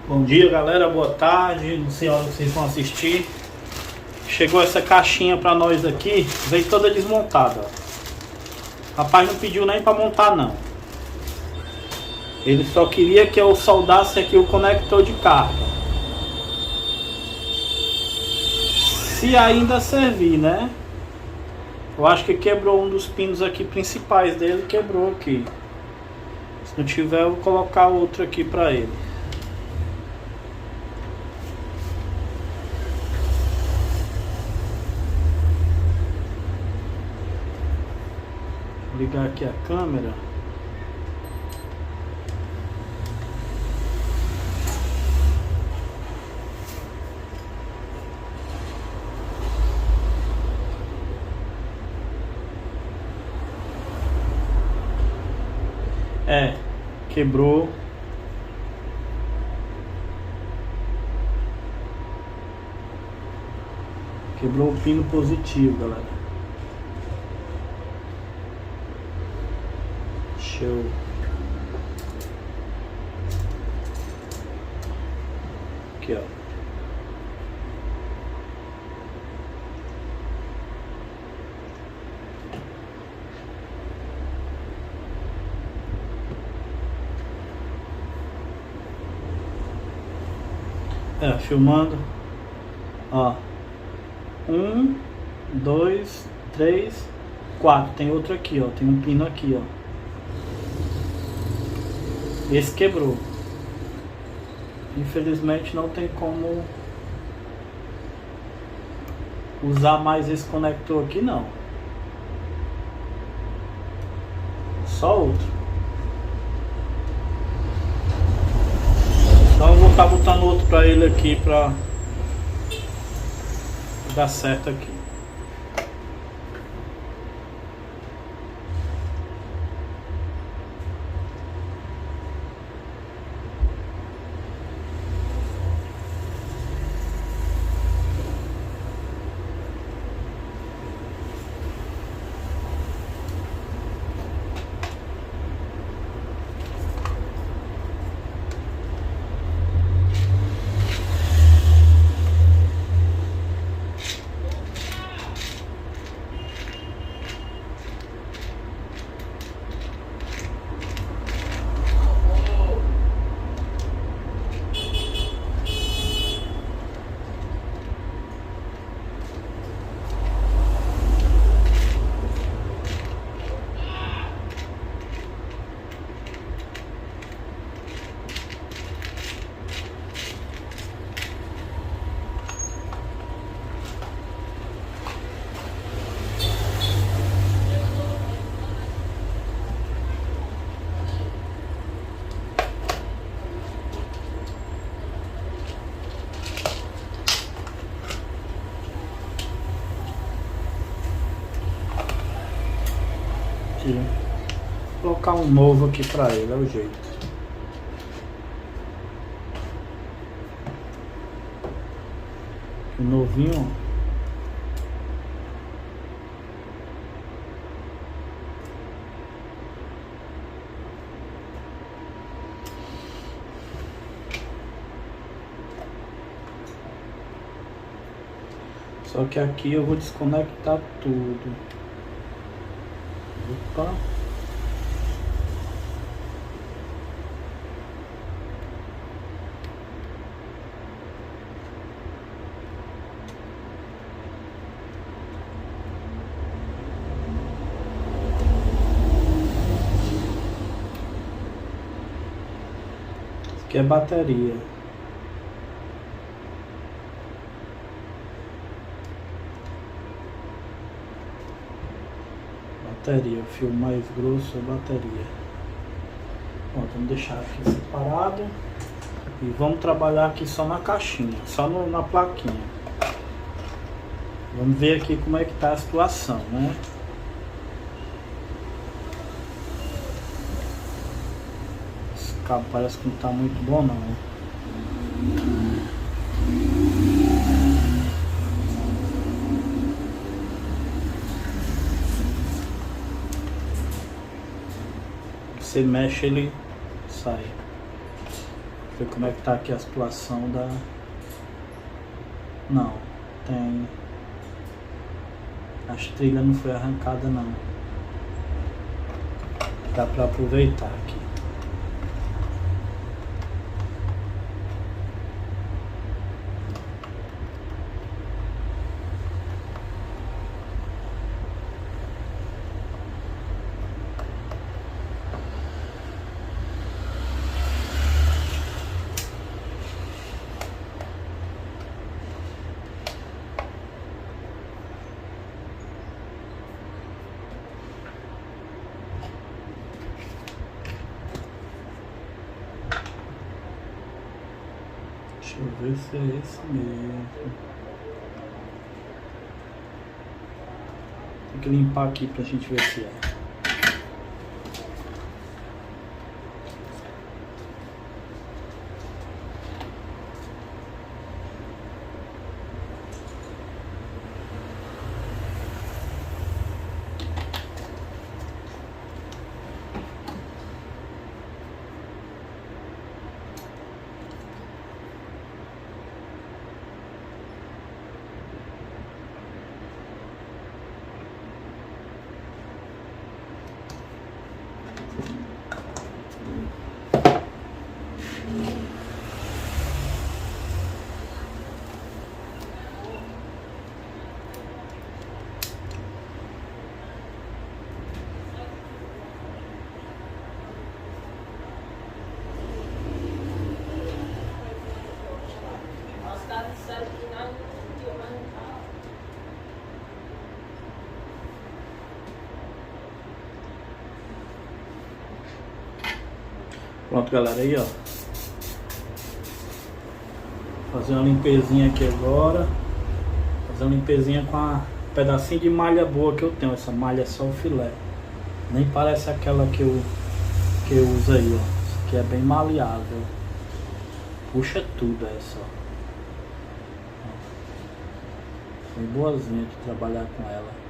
Bom dia, galera, boa tarde, não sei a hora que vocês vão assistir. Chegou essa caixinha pra nós aqui, veio toda desmontada. O rapaz não pediu nem pra montar não. Ele só queria que eu soldasse aqui o conector de carga. Se ainda servir, né? Eu acho que quebrou um dos pinos aqui principais dele, quebrou aqui. Se não tiver, eu vou colocar outro aqui pra ele. Vou ligar aqui a câmera. Quebrou. Quebrou o pino positivo, galera. Show. Aqui, ó. Filmando. Ó. 1, 2, 3, 4. Tem outro aqui, ó. Tem um pino aqui, ó. Esse quebrou. Infelizmente não tem como usar mais esse conector aqui, não. Só outro. Então eu vou estar botando outro pra ele aqui pra dar certo aqui. Vou colocar um novo aqui pra ele, é o jeito. O novinho. Só que aqui eu vou desconectar tudo. Opa. Isso aqui é bateria. Bateria, fio mais grosso é bateria. Bom, vamos deixar aqui separado e vamos trabalhar aqui só na caixinha, só na plaquinha. Vamos ver aqui como é que tá a situação, né? Esse cabo parece que não tá muito bom não, né? Você mexe, ele sai. ver como é que tá aqui a situação da... Não, tem... As trilhas não foi arrancada não. Dá pra aproveitar aqui. Deixa eu ver se é esse mesmo. Tem que limpar aqui pra gente ver se é. Pronto, galera, aí ó, fazer uma limpezinha aqui agora, fazer uma limpezinha com a pedacinho de malha boa que eu tenho. Essa malha é só o filé, nem parece aquela que eu uso aí, ó. Isso aqui é bem maleável, puxa tudo essa, ó. Foi boazinha de trabalhar com ela.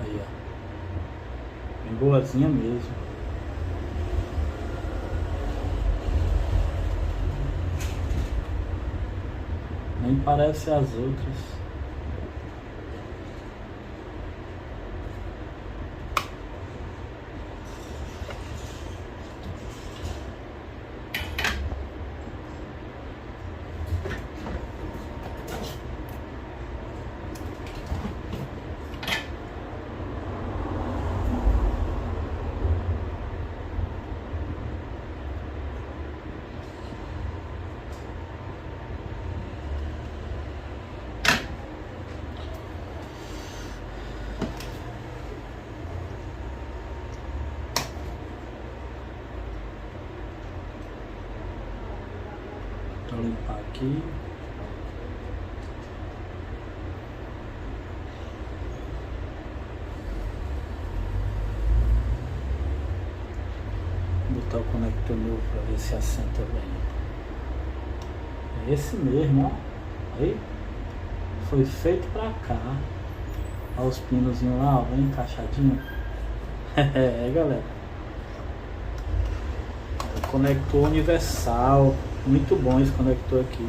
Aí, ó, bem boazinha mesmo. Nem parece as outras. Vou limpar aqui. Vou botar o conector novo para ver se assenta bem. É esse mesmo, ó. Aí foi feito para cá. Olha os pinozinhos lá, ó, bem encaixadinho. É, galera. É o conector universal. Muito bom esse conector aqui.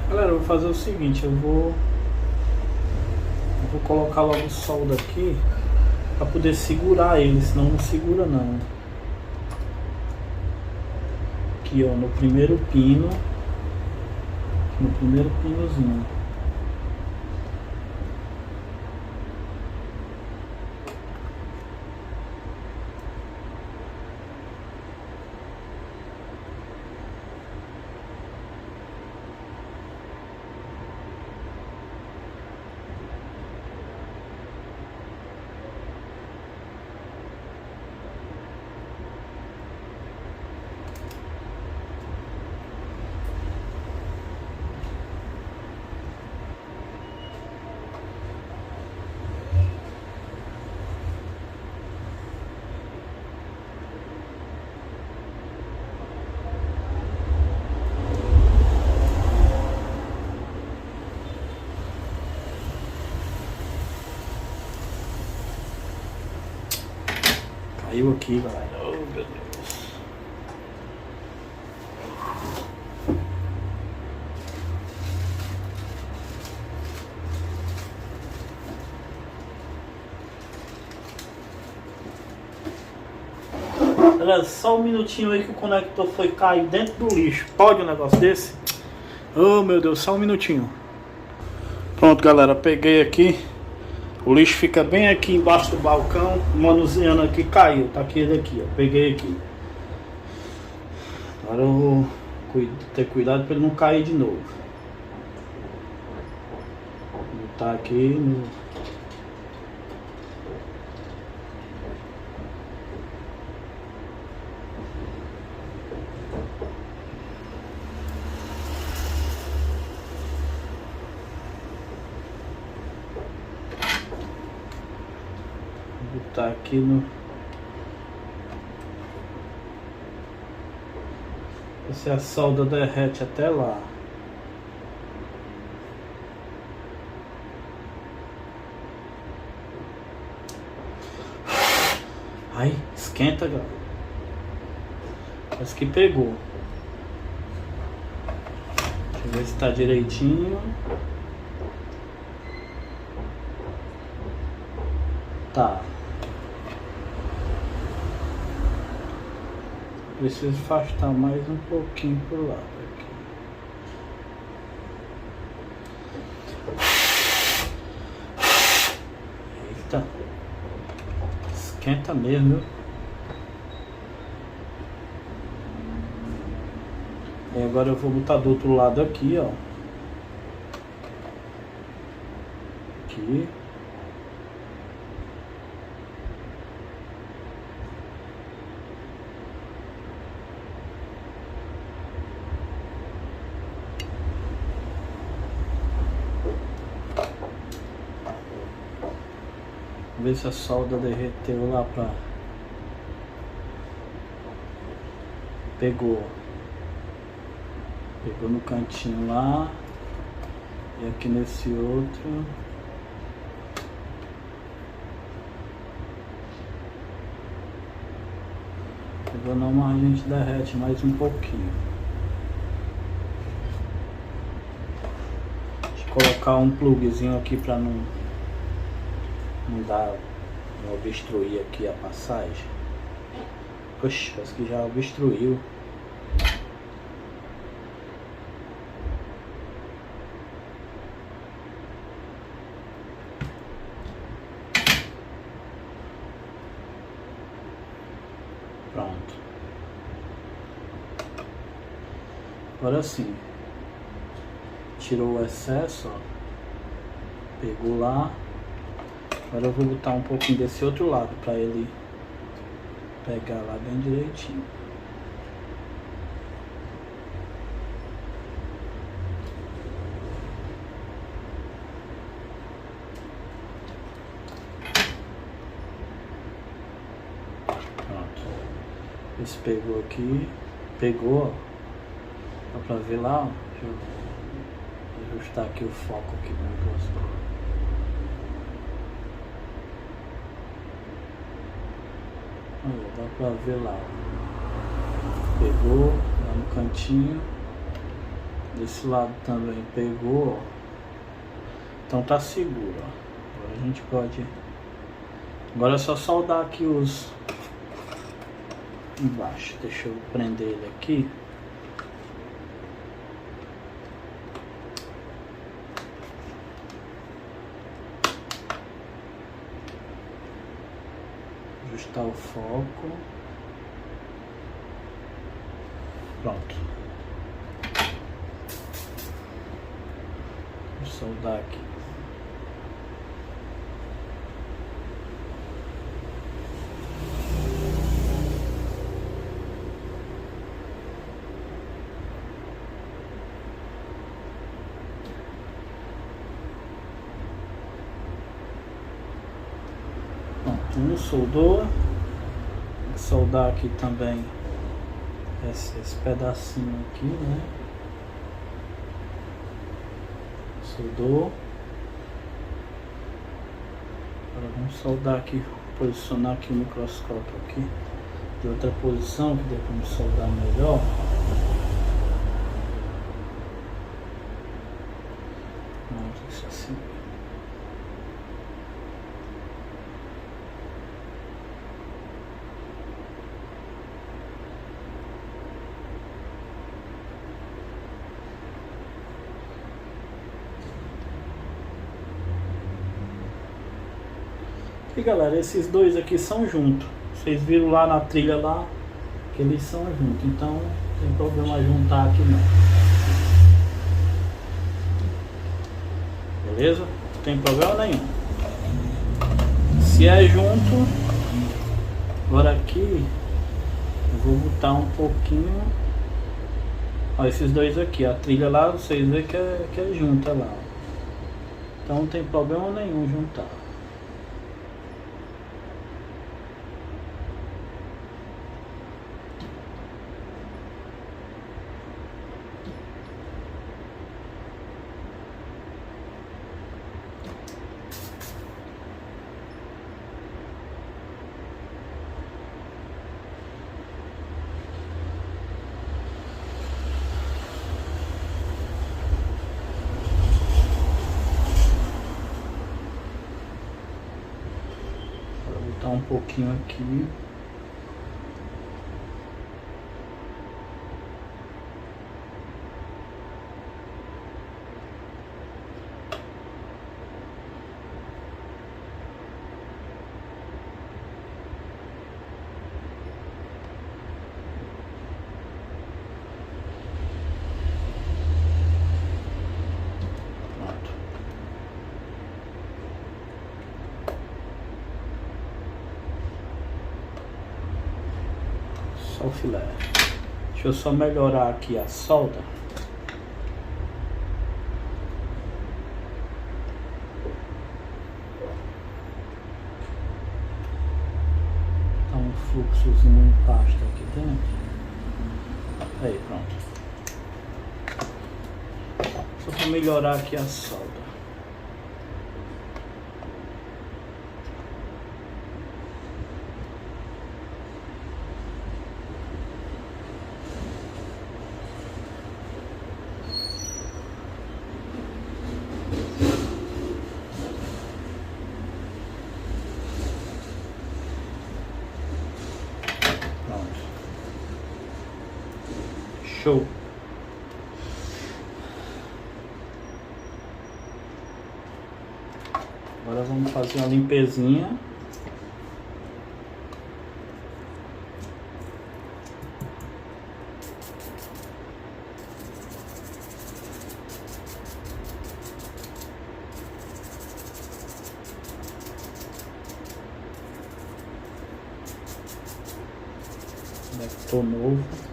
Galera, eu vou fazer o seguinte, eu vou colocar logo o solda aqui para poder segurar ele, senão não segura não. Que aqui, ó, no primeiro pino, no primeiro pinozinho. Caiu aqui, galera. Oh, meu Deus. Galera, só um minutinho aí que o conector foi cair dentro do lixo. Pode um negócio desse? Oh, meu Deus, só um minutinho. Pronto, galera, peguei aqui. O lixo fica bem aqui embaixo do balcão. Manuseando aqui, caiu. Tá aqui ele aqui, ó. Peguei aqui. Agora eu vou ter cuidado para ele não cair de novo. Vou botar aqui no... Tá aqui no... Se a solda derrete até lá. Ai, esquenta, galera. Parece que pegou. Deixa eu ver se tá direitinho. Tá. Preciso afastar mais um pouquinho pro lado aqui. Eita. Esquenta mesmo, viu? E agora eu vou botar do outro lado aqui, ó. Aqui. Ver se a solda derreteu lá pra... Pegou no cantinho lá. E aqui nesse outro. Pegou não, mas a gente derrete mais um pouquinho. Deixa eu colocar um plugzinho aqui pra não obstruir aqui a passagem. Poxa, parece que já obstruiu. Pronto. Agora sim. Tirou o excesso, ó. Pegou lá. Agora eu vou botar um pouquinho desse outro lado para ele pegar lá bem direitinho. Pronto. Esse pegou aqui. Pegou, ó. Dá pra ver lá, ó. Deixa eu ajustar aqui o foco aqui do negócio. Dá pra ver lá. Pegou lá no cantinho. Desse lado também pegou, ó. Então tá seguro, ó. Agora a gente pode... Agora é só soldar aqui os... Embaixo. Deixa eu prender ele aqui. botar o foco. Pronto. Vou soldar aqui. Um soldou, vou soldar aqui também esse pedacinho aqui, né? Soldou. Agora vamos soldar aqui, posicionar aqui o microscópio aqui de outra posição que dê para me soldar melhor. Vamos isso assim. E galera, esses dois aqui são juntos. Vocês viram lá na trilha lá que eles são juntos. Então não tem problema juntar aqui não. Beleza? Não tem problema nenhum. Se é junto, agora aqui eu vou botar um pouquinho. Ó, esses dois aqui, a trilha lá, vocês veem que é junta lá. Então não tem problema nenhum juntar. Um pouquinho aqui. Só o filé. Deixa eu só melhorar aqui a solda. Dá um fluxozinho em pasta aqui dentro. Aí, pronto. Só para melhorar aqui a solda. Show. Agora vamos fazer uma limpezinha. Conector novo.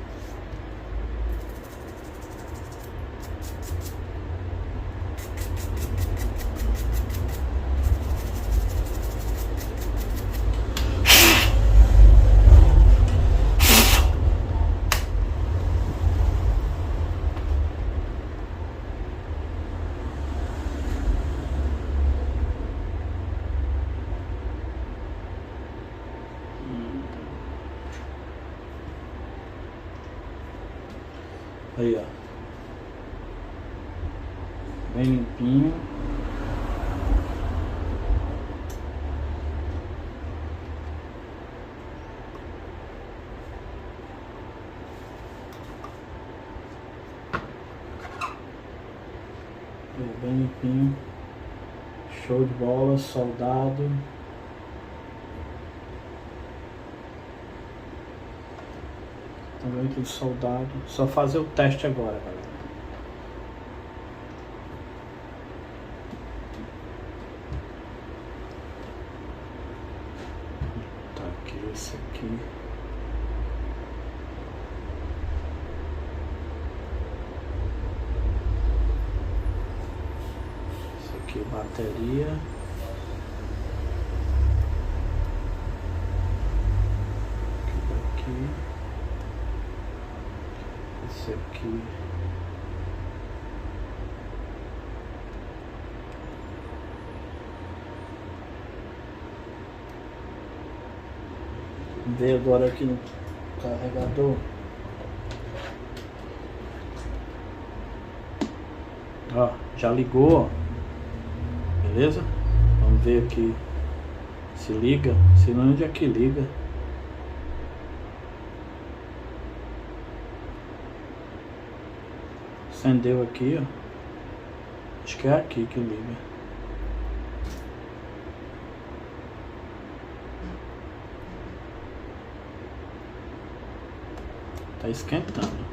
Aí, ó. Bem limpinho. Bem limpinho. Show de bola, soldado. Também aquele soldado. Só fazer o teste agora, galera. Tá aqui, esse aqui. Esse aqui, bateria. Aqui. Esse aqui. Ver agora aqui no carregador. Ó, já ligou, ó. Beleza? Vamos ver aqui se liga. Se não, onde é que liga? Acendeu aqui, ó. Acho que é aqui que liga. Tá esquentando.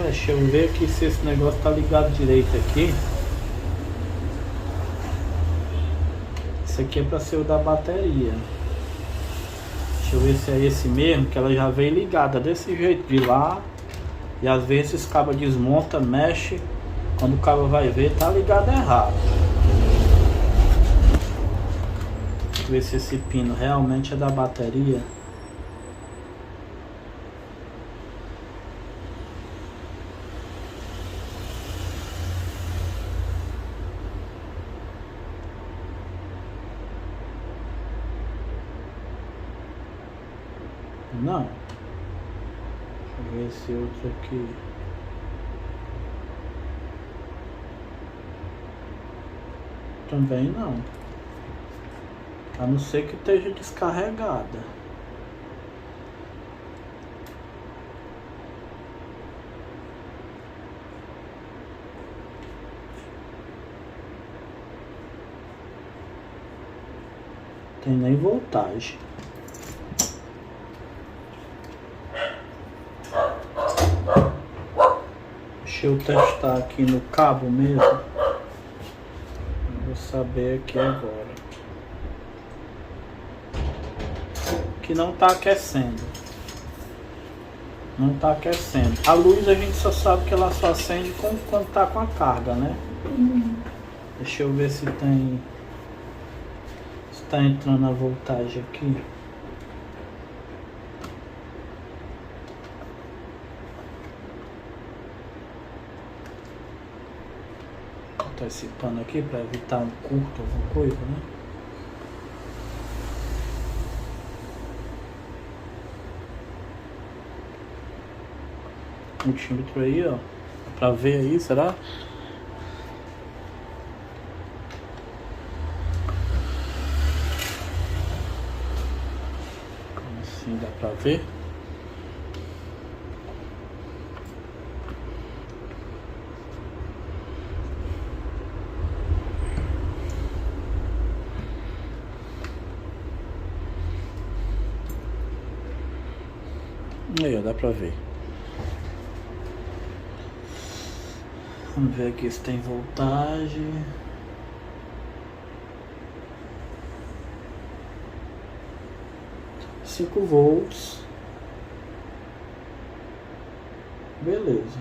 Deixa eu ver aqui se esse negócio tá ligado direito aqui. Esse aqui é para ser o da bateria. Deixa eu ver se é esse mesmo, que ela já veio ligada desse jeito de lá. E às vezes esse cabo desmonta, mexe. Quando o cabo vai ver, tá ligado errado. Deixa eu ver se esse pino realmente é da bateria. Não. Deixa eu ver esse outro aqui. Também não. A não ser que esteja descarregada. Tem nem voltagem. Deixa eu testar aqui no cabo mesmo. Vou saber aqui agora. Que não tá aquecendo. Não tá aquecendo. A luz a gente só sabe que ela só acende quando tá com a carga, né? Deixa eu ver se tem. Se tá entrando a voltagem aqui. Botar esse pano aqui para evitar um curto, alguma coisa, né? Multímetro aí, ó. Dá pra ver aí, será? Assim dá pra ver? Aí, ó, dá pra ver. Vamos ver aqui se tem voltagem. Cinco volts. Beleza.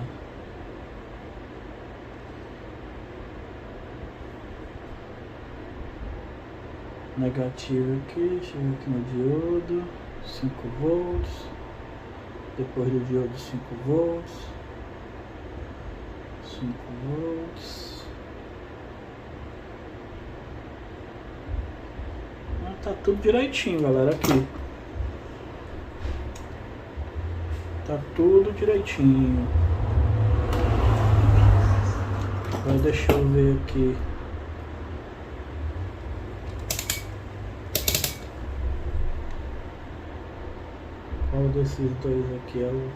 Negativo aqui, chega aqui no diodo. 5 volts. Depois do diodo 5 volts. 5 volts. Tá tudo direitinho, galera, aqui. Tá tudo direitinho. Agora deixa eu ver aqui. Qual desses dois aqui é o...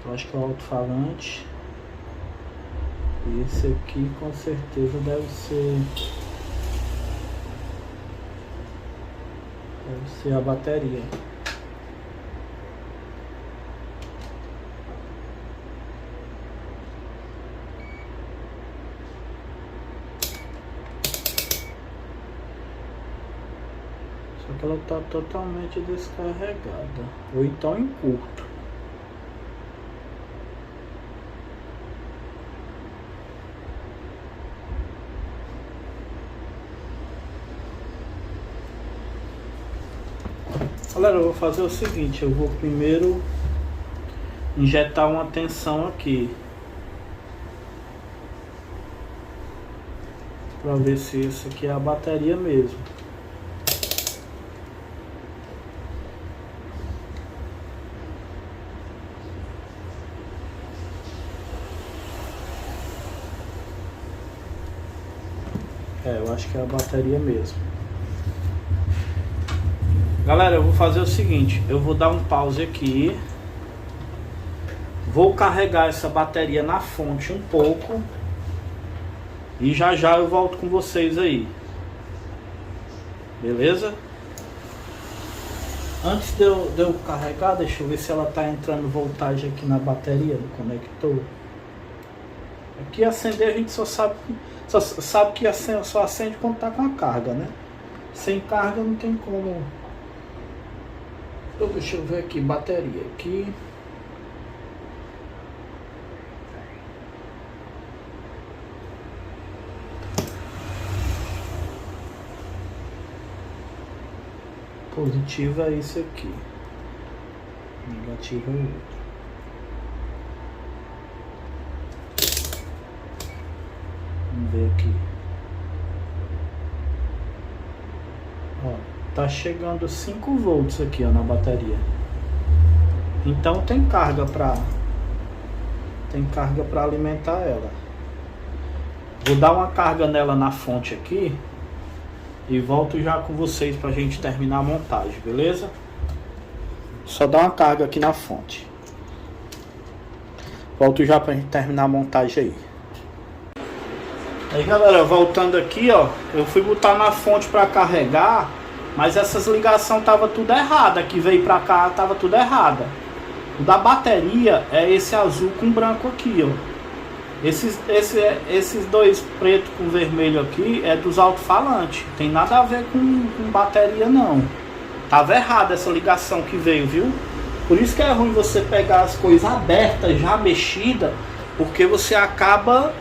Eu acho que é o alto-falante. E esse aqui com certeza deve ser a bateria. Só que ela está totalmente descarregada, ou então em curto. Galera, eu vou fazer o seguinte, eu vou primeiro injetar uma tensão aqui para ver se isso aqui é a bateria mesmo. Eu acho que é a bateria mesmo. Galera, eu vou fazer o seguinte, eu vou dar um pause aqui, vou carregar essa bateria na fonte um pouco e já já eu volto com vocês aí, beleza? Antes de eu carregar, deixa eu ver se ela tá entrando voltagem aqui na bateria do conector. Aqui acender a gente só sabe que só acende quando tá com a carga, né? Sem carga não tem como. Então, deixa eu ver aqui, bateria aqui. Positivo é isso aqui. Negativo é o outro. Vamos ver aqui. Ó. Tá chegando 5 volts aqui, ó, na bateria. Então tem carga para alimentar ela. Vou dar uma carga nela na fonte aqui e volto já com vocês pra gente terminar a montagem, beleza? Só dar uma carga aqui na fonte. Volto já pra gente terminar a montagem aí. Aí, galera, voltando aqui, ó, eu fui botar na fonte para carregar. Mas essas ligações tava tudo errada, que veio pra cá tava tudo errada. O da bateria é esse azul com branco aqui, ó. Esses dois preto com vermelho aqui é dos alto-falantes. Tem nada a ver com bateria não. Tava errada essa ligação que veio, viu? Por isso que é ruim você pegar as coisas abertas, já mexidas, porque você acaba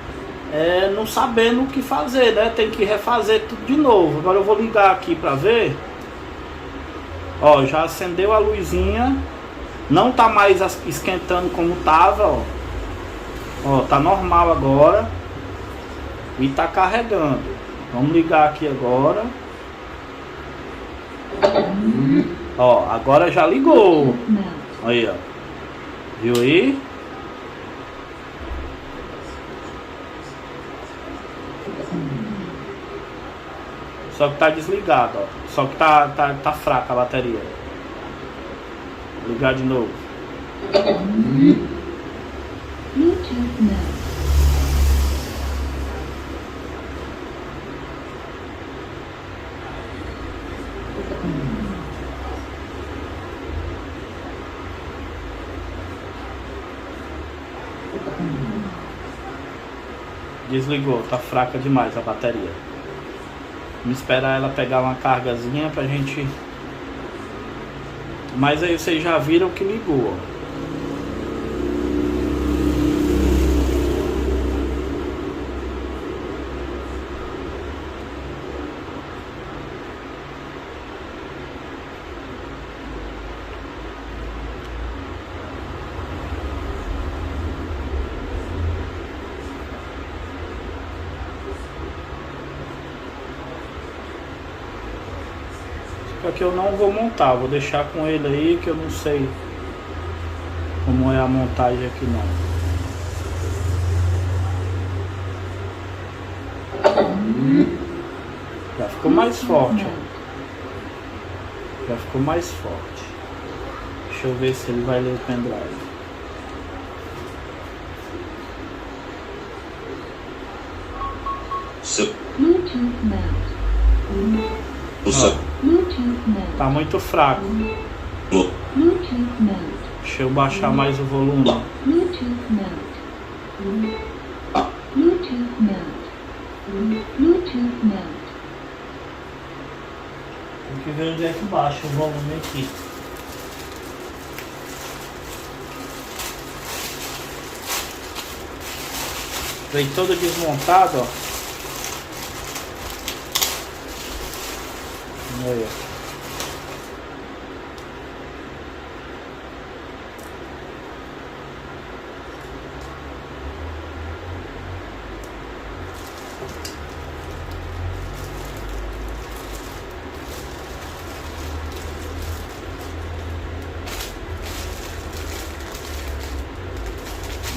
não sabendo o que fazer, né? Tem que refazer tudo de novo. Agora eu vou ligar aqui pra ver. Ó, já acendeu a luzinha. Não tá mais esquentando como tava, ó. Ó, tá normal agora. E tá carregando. Vamos ligar aqui agora. Ó, agora já ligou. Aí, ó. Viu aí? Só que tá desligado, ó. Só que tá fraca a bateria. Vou ligar de novo. Desligou, tá fraca demais a bateria. Vamos esperar ela pegar uma cargazinha pra gente. Mas aí vocês já viram que ligou, ó. Só que eu não vou montar, vou deixar com ele aí, que eu não sei como é a montagem aqui não. ficou mais forte, ó. Já ficou mais forte. Deixa eu ver se ele vai ler o pendrive. Bluetooth mode. Bluetooth mode. Tá muito fraco. Bluetooth mode. Deixa eu baixar mais o volume. Bluetooth mode. Bluetooth mode. Bluetooth mode. Tem que ver onde é que baixa o volume aqui. Veio todo desmontado, ó. Olha.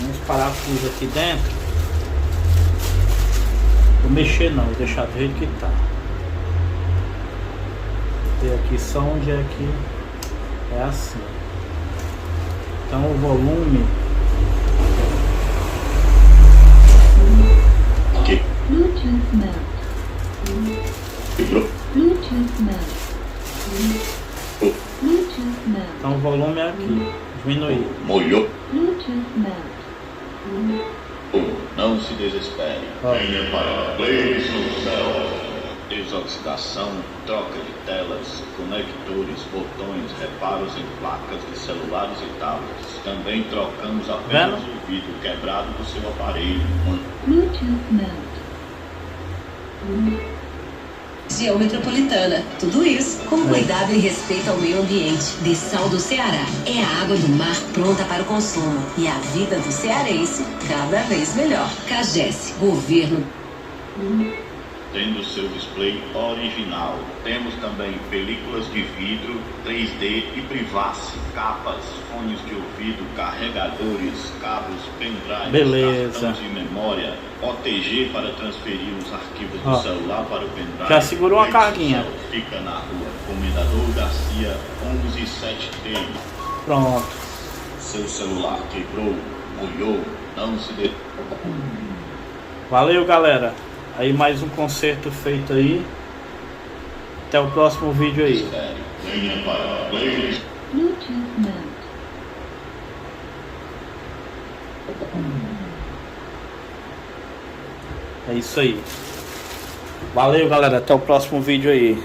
Uns parafusos aqui dentro. Vou mexer não, vou deixar do jeito que tá. Vou ter aqui só onde é que é assim. Então o volume. Bluetooth mode. Bluetooth mode. Bluetooth mode. Então o volume é aqui. Diminuir. Molhou. Bluetooth mode. Não se desespere. Venha para Blaze no Céu. Desoxidação, troca de telas, conectores, botões, reparos em placas de celulares e tablets. Também trocamos apenas o vidro quebrado do seu aparelho. Bluetooth mode. Região metropolitana. Tudo isso com cuidado e respeito ao meio ambiente. Dessal do Ceará. É a água do mar pronta para o consumo. E a vida do cearense cada vez melhor. CAGES, Governo. Tendo seu display original. Temos também películas de vidro, 3D e Privacy, capas, fones de ouvido, carregadores, cabos, pendrive, Beleza. cartões de memória, OTG para transferir os arquivos do celular para o pendrive. Já segurou uma carguinha. Fica na rua Comendador Garcia 1173. Pronto. Seu celular quebrou, molhou, não se dê. Valeu, galera. Aí mais um concerto feito aí. Até o próximo vídeo aí. Venha para Blaze. Bluetooth mode. É isso aí. Valeu, galera. Até o próximo vídeo aí.